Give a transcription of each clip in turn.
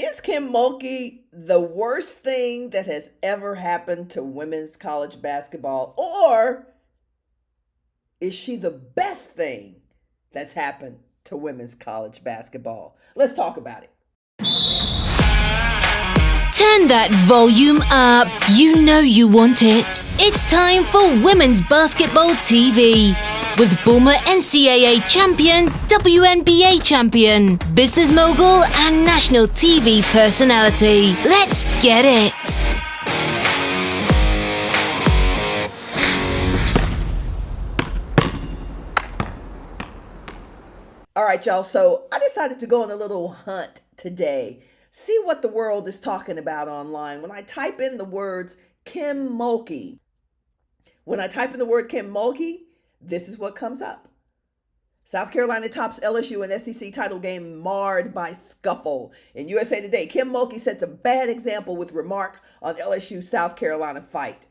Is Kim Mulkey the worst thing that has ever happened to women's college basketball? Or is she the best thing that's happened to women's college basketball? Let's talk about it. Turn that volume up. You know you want it. It's time for Women's Basketball TV with former NCAA champion, WNBA champion, business mogul, and national TV personality. Let's get it. All right, y'all. So I decided to go on a little hunt today. See what the world is talking about online. When I type in the words Kim Mulkey, this is what comes up. South Carolina tops LSU in SEC title game marred by scuffle. In USA Today, Kim Mulkey sets a bad example with remark on LSU South Carolina fight.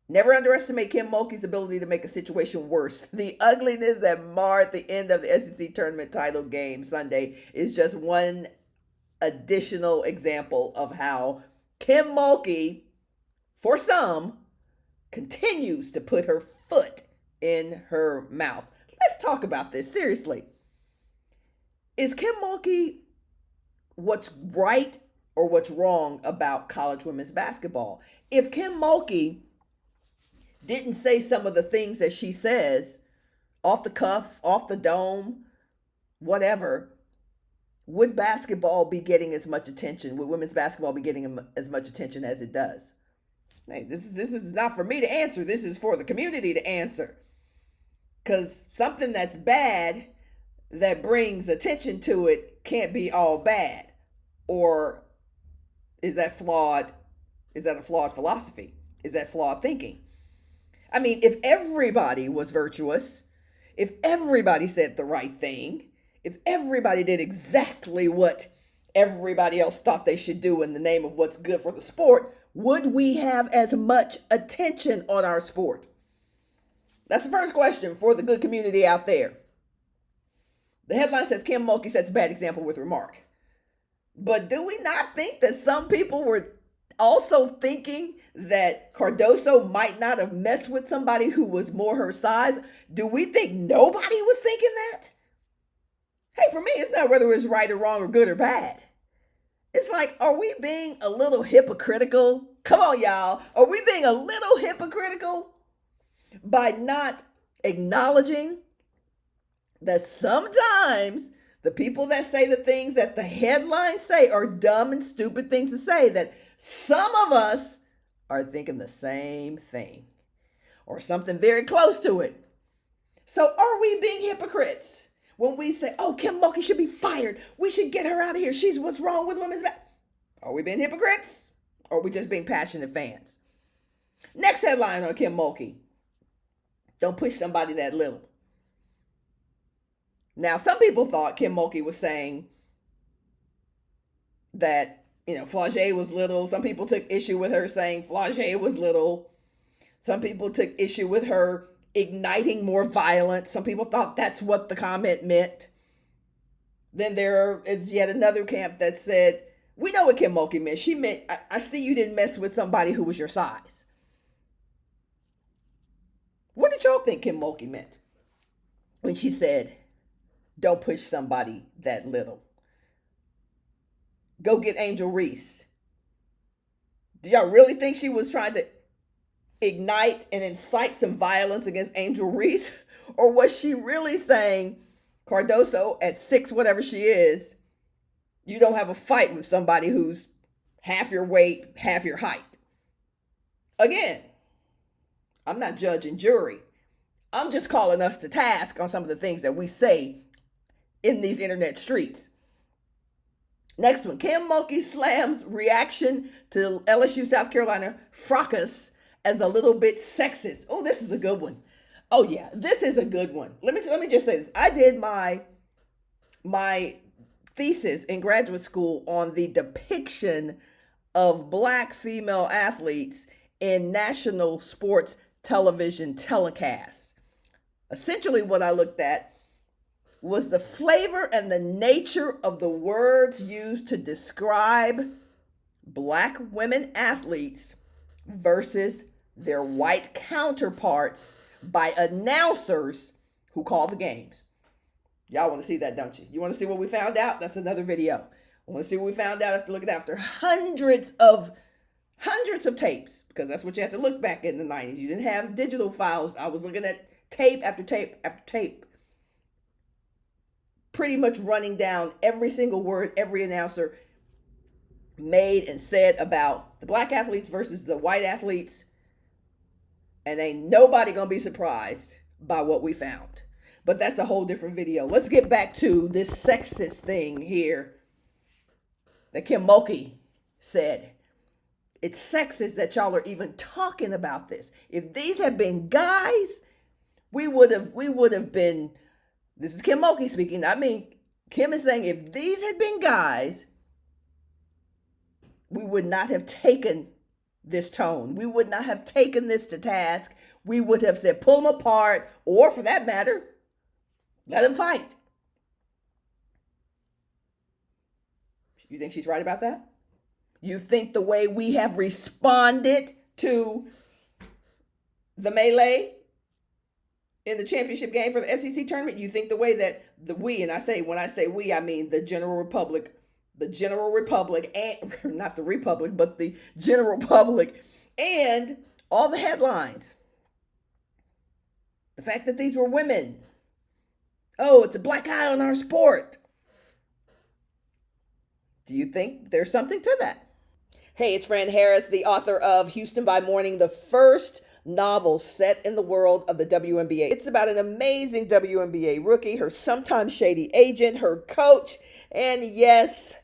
Never underestimate Kim Mulkey's ability to make a situation worse. The ugliness that marred the end of the SEC tournament title game Sunday is just one additional example of how Kim Mulkey, for some, continues to put her foot in her mouth. Let's talk about this seriously. Is Kim Mulkey what's right or what's wrong about college women's basketball? If Kim Mulkey didn't say some of the things that she says off the cuff, off the dome, whatever, would basketball be getting as much attention? Would women's basketball be getting as much attention as it does? Hey, this is not for me to answer. This is for the community to answer. Because something that's bad that brings attention to it can't be all bad. Or is that flawed? Is that a flawed philosophy? Is that flawed thinking? I mean, if everybody was virtuous, if everybody said the right thing, if everybody did exactly what everybody else thought they should do in the name of what's good for the sport, would we have as much attention on our sport? That's the first question for the good community out there. The headline says Kim Mulkey sets a bad example with remark. But do we not think that some people were also thinking that Cardoso might not have messed with somebody who was more her size? Do we think nobody was thinking that? Hey, for me, it's not whether it's right or wrong or good or bad. It's like, are we being a little hypocritical? Come on, y'all. Are we being a little hypocritical by not acknowledging that sometimes the people that say the things that the headlines say are dumb and stupid things to say, that some of us are thinking the same thing or something very close to it? So are we being hypocrites when we say, oh, Kim Mulkey should be fired, we should get her out of here, she's what's wrong with women's basketball? Are we being hypocrites? Or are we just being passionate fans? Next headline on Kim Mulkey: don't push somebody that little. Now, some people thought Kim Mulkey was saying that, Flau'jae was little. Some people took issue with her saying Flau'jae was little. Some people took issue with her igniting more violence. Some people thought that's what the comment meant. Then there is yet another camp that said, we know what Kim Mulkey meant. She meant, I see you didn't mess with somebody who was your size. What did y'all think Kim Mulkey meant when she said, don't push somebody that little? Go get Angel Reese. Do y'all really think she was trying to ignite and incite some violence against Angel Reese? Or was she really saying, Cardoso, at 6, whatever she is, you don't have a fight with somebody who's half your weight, half your height? Again, I'm not judge and jury. I'm just calling us to task on some of the things that we say in these internet streets. Next one, Kim Mulkey slams reaction to LSU South Carolina fracas as a little bit sexist. Oh, this is a good one. Oh yeah, this is a good one. Let me just say this. I did my thesis in graduate school on the depiction of Black female athletes in national sports television telecasts. Essentially what I looked at was the flavor and the nature of the words used to describe black women athletes versus their white counterparts by announcers who call the games. Y'all want to see that, don't you? You want to see what we found out? That's another video. I want to see what we found out after looking after hundreds of tapes, because that's what you had to look back in the 90s. You didn't have digital files. I was looking at tape after tape after tape, pretty much running down every single word every announcer made and said about the black athletes versus the white athletes. And ain't nobody gonna be surprised by what we found. But that's a whole different video. Let's get back to this sexist thing here that Kim Mulkey said. It's sexist that y'all are even talking about this. If these had been guys, we would have been, this is Kim Mulkey speaking, not me. Kim is saying if these had been guys, we would not have taken this tone. We would not have taken this to task. We would have said, pull them apart, or for that matter, let them fight. You think she's right about that? You think the way we have responded to the melee in the championship game for the SEC tournament, you think the way that when I say we, I mean the general republic, and not the republic, but the general public, and all the headlines. The fact that these were women. Oh, it's a black eye on our sport. Do you think there's something to that? Hey, it's Fran Harris, the author of Houston by Morning, the first novel set in the world of the WNBA. It's about an amazing WNBA rookie, her sometimes shady agent, her coach, and yes,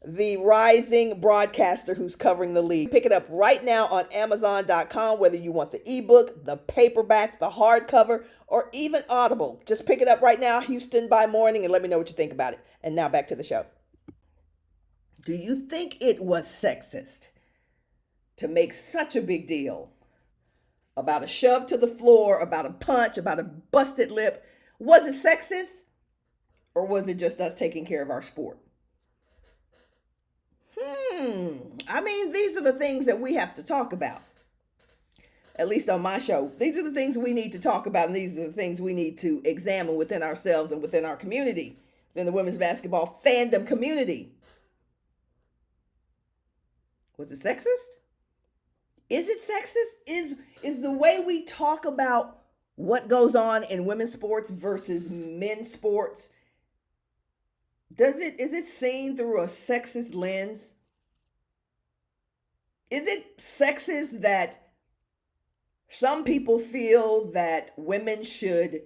the rising broadcaster who's covering the league. Pick it up right now on Amazon.com, whether you want the ebook, the paperback, the hardcover, or even Audible. Just pick it up right now, Houston by Morning, and let me know what you think about it. And now back to the show. Do you think it was sexist to make such a big deal about a shove to the floor, about a punch, about a busted lip? Was it sexist, or was it just us taking care of our sport? I mean, these are the things that we have to talk about. At least on my show. These are the things we need to talk about, and these are the things we need to examine within ourselves and within our community, within the women's basketball fandom community. Was it sexist? Is it sexist? Is the way we talk about what goes on in women's sports versus men's sports, is it seen through a sexist lens? Is it sexist that some people feel that women should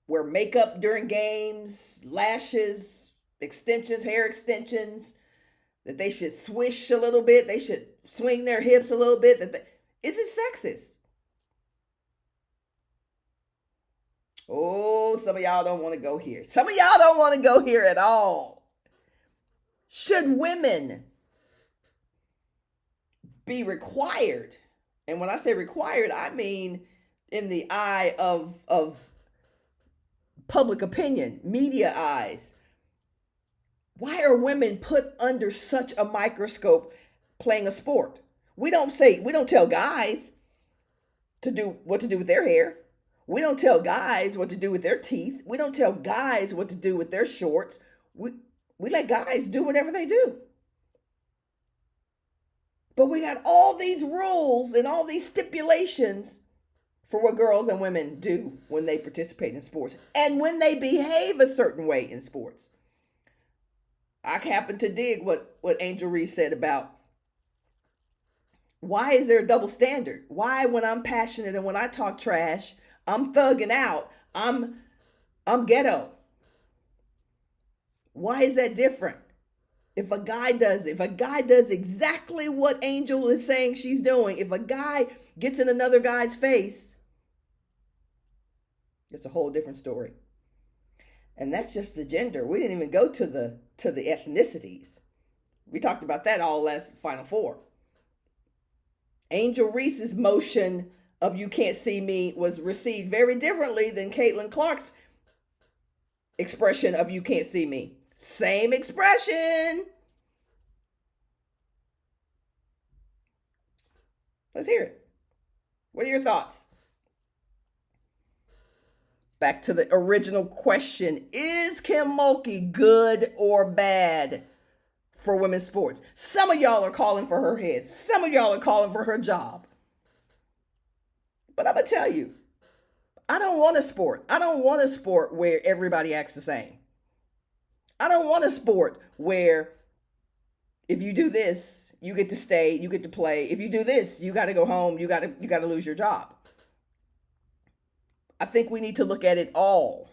wear makeup during games, lashes, extensions, hair extensions, that they should swish a little bit, they should swing their hips a little bit? Is it sexist? Oh, some of y'all don't want to go here. Some of y'all don't want to go here at all. Should women be required? And when I say required, I mean in the eye of public opinion, media eyes. Why are women put under such a microscope playing a sport? We don't tell guys what to do with their hair. We don't tell guys what to do with their teeth. We don't tell guys what to do with their shorts. We let guys do whatever they do. But we got all these rules and all these stipulations for what girls and women do when they participate in sports and when they behave a certain way in sports. I happen to dig what Angel Reese said about why is there a double standard? Why, when I'm passionate and when I talk trash, I'm thugging out, I'm ghetto? Why is that different? If a guy does exactly what Angel is saying she's doing, if a guy gets in another guy's face, it's a whole different story. And that's just the gender. We didn't even go to the ethnicities. We talked about that all last Final Four. Angel Reese's motion of "you can't see me" was received very differently than Caitlin Clark's expression of "you can't see me." Same expression. Let's hear it. What are your thoughts? Back to the original question. Is Kim Mulkey good or bad for women's sports? Some of y'all are calling for her head. Some of y'all are calling for her job. But I'm going to tell you, I don't want a sport. I don't want a sport where everybody acts the same. I don't want a sport where if you do this, you get to stay, you get to play. If you do this, you got to go home, you got to lose your job. I think we need to look at it all.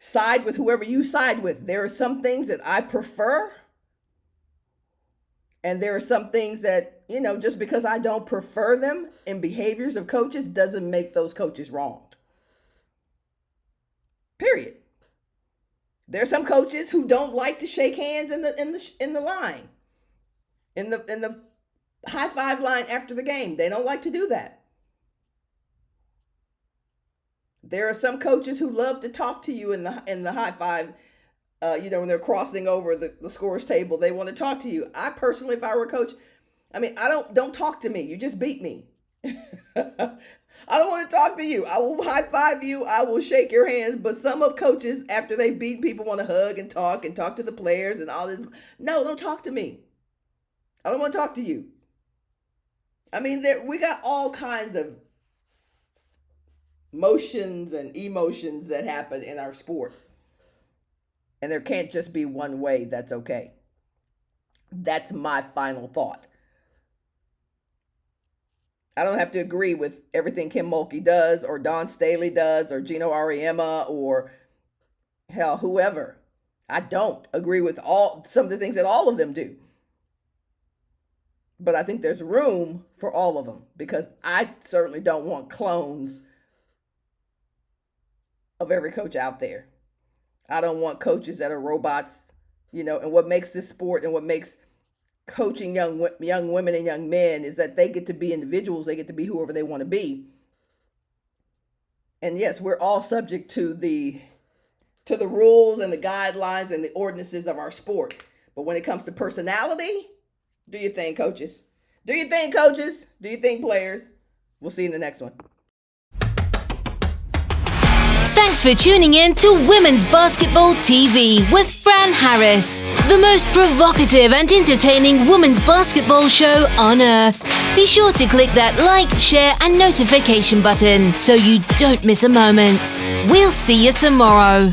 Side with whoever you side with. There are some things that I prefer. And there are some things that, just because I don't prefer them in behaviors of coaches doesn't make those coaches wrong. Period. There are some coaches who don't like to shake hands in the line. In the high five line after the game. They don't like to do that. There are some coaches who love to talk to you in the high five, when they're crossing over the scores table. They want to talk to you. I personally, if I were a coach, don't talk to me. You just beat me. I don't want to talk to you. I will high five you. I will shake your hands. But some of coaches, after they beat people, want to hug and talk to the players and all this. No, don't talk to me. I don't want to talk to you. We got all kinds of motions and emotions that happen in our sport. And there can't just be one way that's okay. That's my final thought. I don't have to agree with everything Kim Mulkey does or Dawn Staley does or Gino Auriemma or hell, whoever. I don't agree with some of the things that all of them do. But I think there's room for all of them because I certainly don't want clones of every coach out there. I don't want coaches that are robots, and what makes this sport and what makes coaching young women and young men is that they get to be individuals. They get to be whoever they want to be. And yes, we're all subject to the rules and the guidelines and the ordinances of our sport. But when it comes to personality, do your thing, coaches. Do your thing, coaches. Do your thing, players. We'll see you in the next one. Thanks for tuning in to Women's Basketball TV with Fran Harris, the most provocative and entertaining women's basketball show on earth. Be sure to click that like, share and notification button so you don't miss a moment. We'll see you tomorrow.